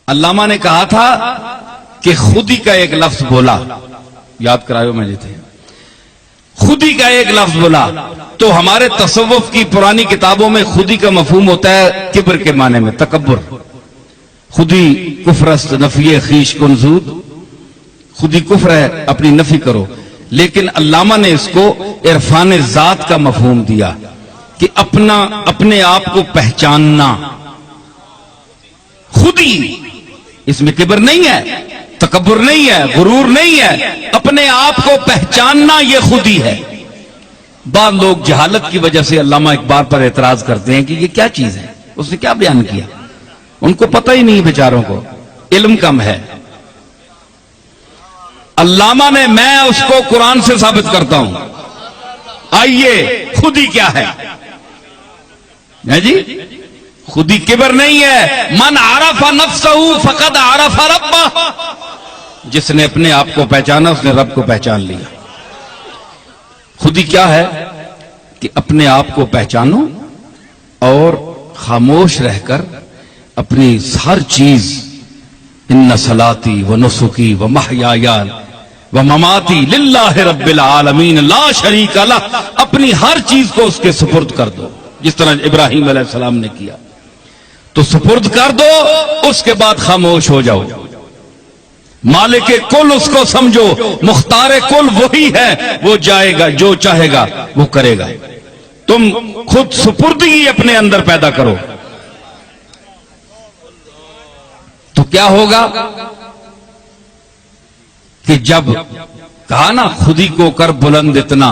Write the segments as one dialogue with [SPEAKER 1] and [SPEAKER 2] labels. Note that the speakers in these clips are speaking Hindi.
[SPEAKER 1] अल्लामा ने कहा था कि खुदी का एक लफ्ज बोला, याद करायो मुझे थे, खुदी का एक लफ्ज बोला। तो हमारे तसव्वुफ की पुरानी किताबों में खुदी का मफहूम होता है किब्र के माने में, तकब्बुर। खुदी कुफ्रस्त नफी खीश कुनजूद, खुदी कुफ्र है, अपनी नफी करो। लेकिन अल्लामा ने इसको इरफान जात का मफहूम दिया कि अपने आप को पहचानना। खुदी, इसमें किब्र नहीं है, तकब्बुर नहीं है, गुरूर नहीं है, अपने आप को पहचानना यह खुदी है। बाद लोग जहालत की वजह से अल्लामा इकबाल पर एतराज करते हैं कि ये क्या चीज है, उसने क्या बयान किया। उनको पता ही नहीं, बेचारों को इल्म कम है। अल्लामा ने, मैं उसको कुरान से साबित करता हूं। आइए, खुदी क्या है जी? खुदी किब्र नहीं है। मन आरफा नफ्सहू फकद आरफा रब्बह, जिसने अपने आप को पहचाना उसने रब को पहचान लिया। खुदी क्या है कि अपने आप को पहचानो और खामोश रहकर अपनी हर चीज, इन्ना सलाती व नुसुकी व महयाया व ममाती लिल्लाहि रब्बिल आलमीन ला शरीका लह, अपनी हर चीज को उसके सुपुर्द कर दो, जिस तरह इब्राहिम अलैहिस्सलाम ने किया। तो सुपुर्द कर दो, उसके बाद खामोश हो जाओ। मालिक कुल उसको समझो, मुख्तार कुल वही है, वो जाएगा, जो चाहेगा वो करेगा। तुम खुद सुपुर्दगी अपने अंदर पैदा करो तो क्या होगा कि जब कहा ना खुदी को कर बुलंद इतना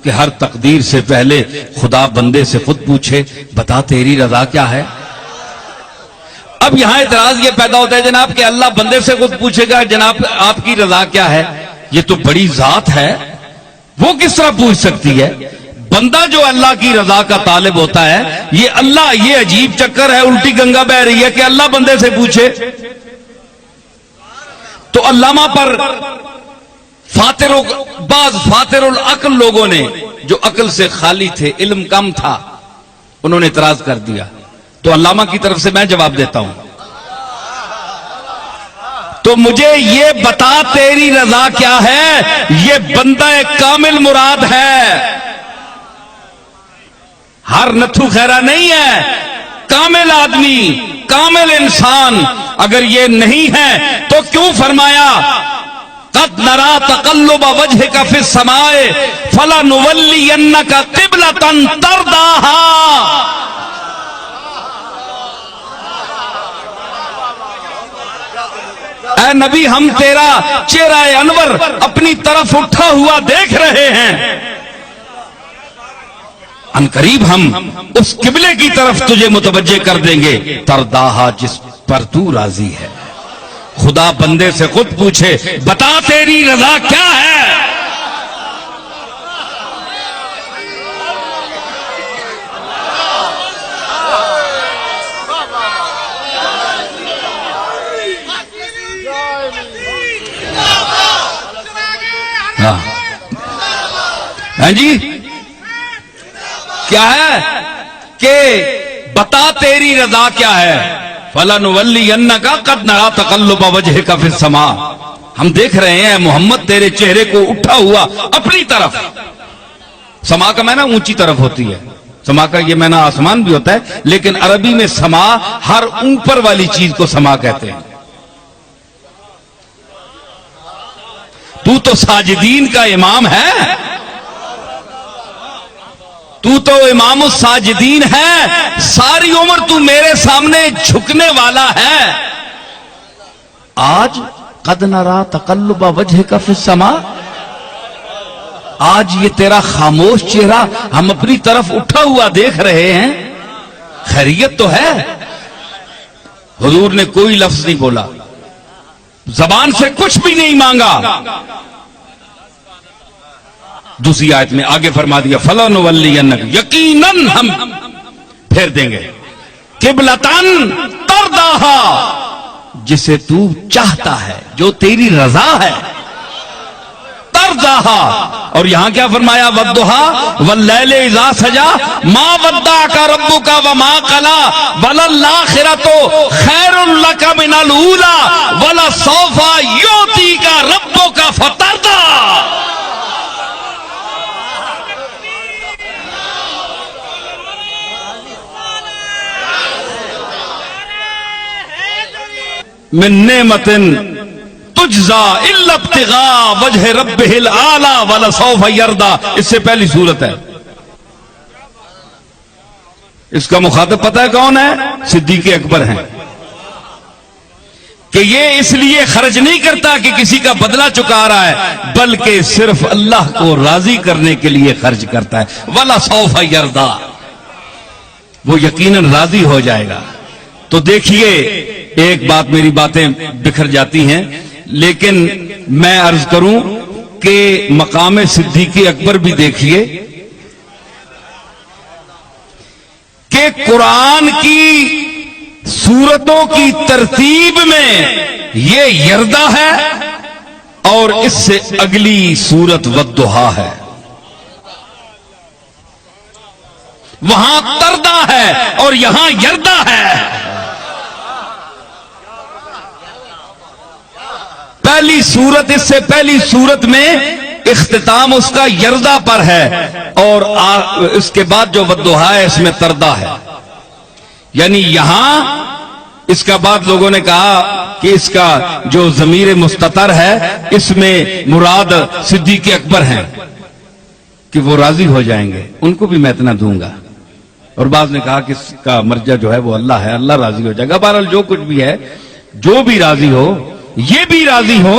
[SPEAKER 1] कि हर तकदीर से पहले खुदा बंदे से खुद पूछे, बता तेरी रजा क्या है। अब यहां इतराज यह पैदा होता है जनाब कि अल्लाह बंदे से खुद पूछेगा जनाब आपकी रजा क्या है, ये तो बड़ी जात है, वो किस तरह पूछ सकती है। बंदा जो अल्लाह की रजा का तालिब होता है, ये अल्लाह, ये अजीब चक्कर है, उल्टी गंगा बह रही है कि अल्लाह बंदे से पूछे। तो अल्लामा पर फातिरुल अक्ल लोगों ने, जो अक्ल से खाली थे, इल्म कम था, उन्होंने इतराज कर दिया। तो अल्लामा की तरफ से मैं जवाब देता हूं, तो मुझे ये बता तेरी रजा क्या है। ये बंदा एक कामिल मुराद है, हर नथु खैरा नहीं है, कामिल आदमी, कामिल इंसान। अगर ये नहीं है तो क्यों फरमाया कद नरा तकल्लुब वजहिका फिस समाए फलनुवल्लियन्नका क़िबलतन तरदाहा। ऐ नबी, हम तेरा चेहरा अनवर अपनी तरफ उठा हुआ देख रहे हैं, अनकरीब हम उस किबले की तरफ तुझे मुतवज्जे कर देंगे, तरदाहा, जिस पर तू राजी है। खुदा बंदे से खुद पूछे, बता तेरी रजा क्या है। हाँ जी, क्या है कि बता तेरी रजा क्या है। फलनुवल्लियन्नका क़द नरा तक़ल्लुब वजहिका फिस समा, हम देख रहे हैं मोहम्मद तेरे चेहरे को उठा हुआ अपनी तरफ। समा का माना ऊंची तरफ होती है, समा का ये माना आसमान भी होता है, लेकिन अरबी में समा हर ऊपर वाली चीज को समा कहते हैं। तू तो साजिदीन का इमाम है, तू तो इमाम साजिदीन है, सारी उम्र तू मेरे सामने झुकने वाला है। आज कद नरा तक़ल्लुब वजहिका फिस समा, आज ये तेरा खामोश चेहरा हम अपनी तरफ उठा हुआ देख रहे हैं, खैरियत तो है। हुजूर ने कोई लफ्ज नहीं बोला, जबान से कुछ भी नहीं मांगा। दूसरी आयत में आगे फरमा दिया, फलनुवल्लियन्नका, यकीनन हम फेर देंगे, क़िबलतन तरदाहा, जिसे तू चाहता है, जो तेरी रजा है। फतरदाहा, और यहां क्या फरमाया, वद्दुहा वल्लैल इज़ा सजा मा वद्दाका रब्बुका व मा कला वलल आखिरतु खैरुल लका मिनल ऊला वला सौफा युतीका रब्बुका फतरदा। मिन नेमतिन तुजजा इल्ला इब्तिगा वजह रब्बिहिल आला वला सौफा यरदा। इससे पहली सूरत है। इसका मुखातिब पता है कौन है? सिद्दीक़ अकबर हैं। कि ये इसलिए खर्च नहीं करता कि किसी का बदला चुका रहा है, बल्कि सिर्फ अल्लाह को राजी करने के लिए खर्च करता है। वला सौफा यरदा, वो यकीनन राजी हो जाएगा। तो देखिए, एक बात, मेरी बातें बिखर जाती हैं, लेकिन मैं अर्ज करूं कि मकाम सिद्दीक़ अकबर भी देखिए कि कुरान की सूरतों की तरतीब में ये यरदा है और इससे अगली सूरत वद्दुहा है। वहां तरदा है और यहां यरदा है। पहली सूरत, इससे पहली सूरत में इख्तिताम उसका यरदा पर है और इसके बाद जो वद्दुहा है इसमें तरदा है। यानी यहां इसका बाद लोगों ने कहा कि इसका जो ज़मीर मुस्ततर है इसमें मुराद सिद्दीक़ अकबर हैं कि वो राजी हो जाएंगे, उनको भी मैं इतना दूंगा। और बाद ने कहा कि इसका मर्जा जो है वो अल्लाह है, अल्लाह राजी हो जाएगा। बहरहाल जो कुछ भी है, जो भी राजी हो, ये भी राजी हो,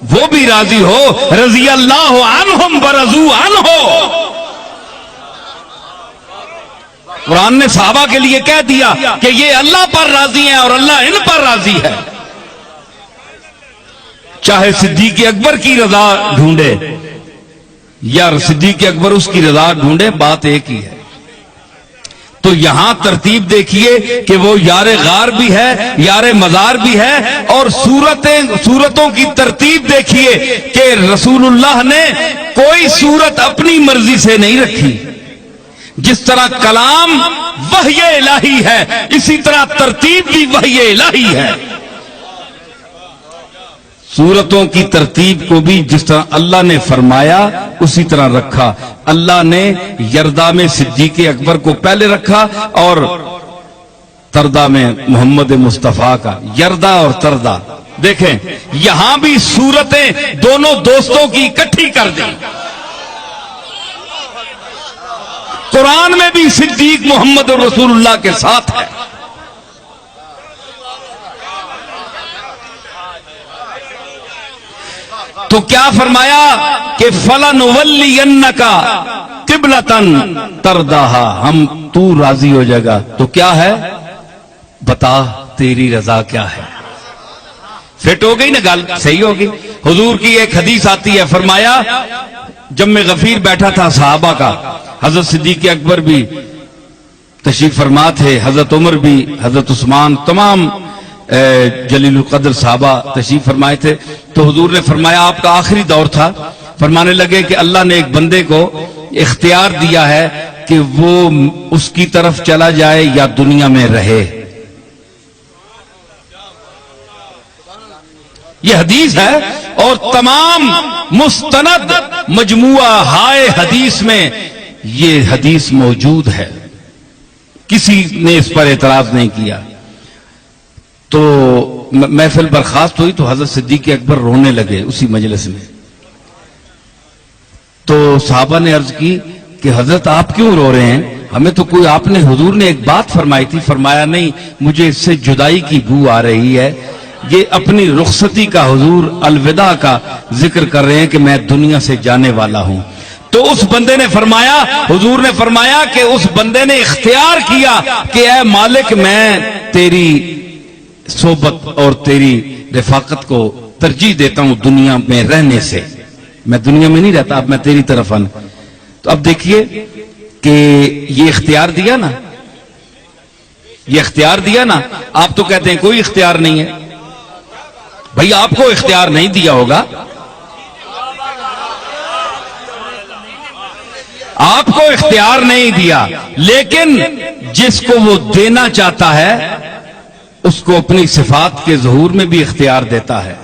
[SPEAKER 1] वो भी राजी हो। रज़ी अल्लाहु अन्हुम व रज़ू अन्हु। कुरान ने सहाबा के लिए कह दिया कि ये अल्लाह पर राजी हैं और अल्लाह इन पर राजी है। चाहे सिद्दीक़ अकबर की रजा ढूंढे या सिद्दीक़ अकबर उसकी रजा ढूंढे, बात एक ही है। तो यहां तरतीब देखिए कि वो यारे गार भी है, यारे मजार भी है, और सूरतों की तरतीब देखिए कि रसूलुल्लाह ने कोई सूरत अपनी मर्जी से नहीं रखी। जिस तरह कलाम वह्य इलाही है, इसी तरह तरतीब भी वह्य इलाही है। सूरतों की तरतीब को भी जिस तरह अल्लाह ने फरमाया उसी तरह रखा। अल्लाह ने यरदा में सिद्दीक़ अकबर को पहले रखा और तरदा में मोहम्मद मुस्तफा का। यरदा और तरदा देखें, यहां भी सूरतें दोनों दोस्तों की इकट्ठी कर दी। कुरान में भी सिद्दीक़ मोहम्मद रसूलुल्लाह के साथ है। तो क्या फरमाया कि फलनुवल्लियन्नका क़िबलतन तरदाहा, हम तू राजी हो जाएगा। तो क्या है, बता तेरी रजा क्या है। फिट हो गई ना गल, सही होगी। हुजूर की एक हदीस आती है, फरमाया जब मैं गफीर बैठा था सहाबा का, हजरत सिद्दीक़ अकबर भी तशरीफ फरमा थे, हजरत उमर भी, हजरत उस्मान, तमाम जलीलुल कद्र साहबा तशरीफ फरमाए थे। तो हुजूर ने फरमाया, आपका आखिरी दौर था, फरमाने लगे कि अल्लाह ने एक बंदे को इख्तियार दिया है कि वो उसकी तरफ चला जाए या दुनिया में रहे। यह हदीस है और तमाम मुस्तनद मजमुआ हाय हदीस में ये हदीस मौजूद है। किसी ने इस पर एतराज नहीं किया। तो महफिल बर्खास्त हुई तो हजरत सिद्दीक़ अकबर रोने लगे उसी मजलिस में। तो साहबा ने अर्ज की कि हजरत आप क्यों रो रहे हैं, हमें तो कोई, आपने हुजूर ने एक बात फरमाई थी। फरमाया नहीं, मुझे इससे जुदाई की बू आ रही है। ये अपनी रुखसती का, हुजूर अलविदा का जिक्र कर रहे हैं कि मैं दुनिया से जाने वाला हूं। तो उस बंदे ने फरमाया, हुजूर ने फरमाया कि उस बंदे ने इख्तियार किया कि ऐ मालिक, मैं तेरी सोबत और तेरी रिफाकत को तरजीह देता हूं दुनिया में रहने से। मैं दुनिया में नहीं रहता, अब मैं तेरी तरफ आना। तो अब देखिए कि ये इख्तियार दिया ना, ये इख्तियार दिया ना। आप तो कहते हैं कोई इख्तियार नहीं है। भाई आपको इख्तियार नहीं दिया होगा, आपको इख्तियार नहीं दिया, लेकिन जिसको वो देना चाहता है उसको अपनी सिफात के ज़हूर में भी इख्तियार देता है।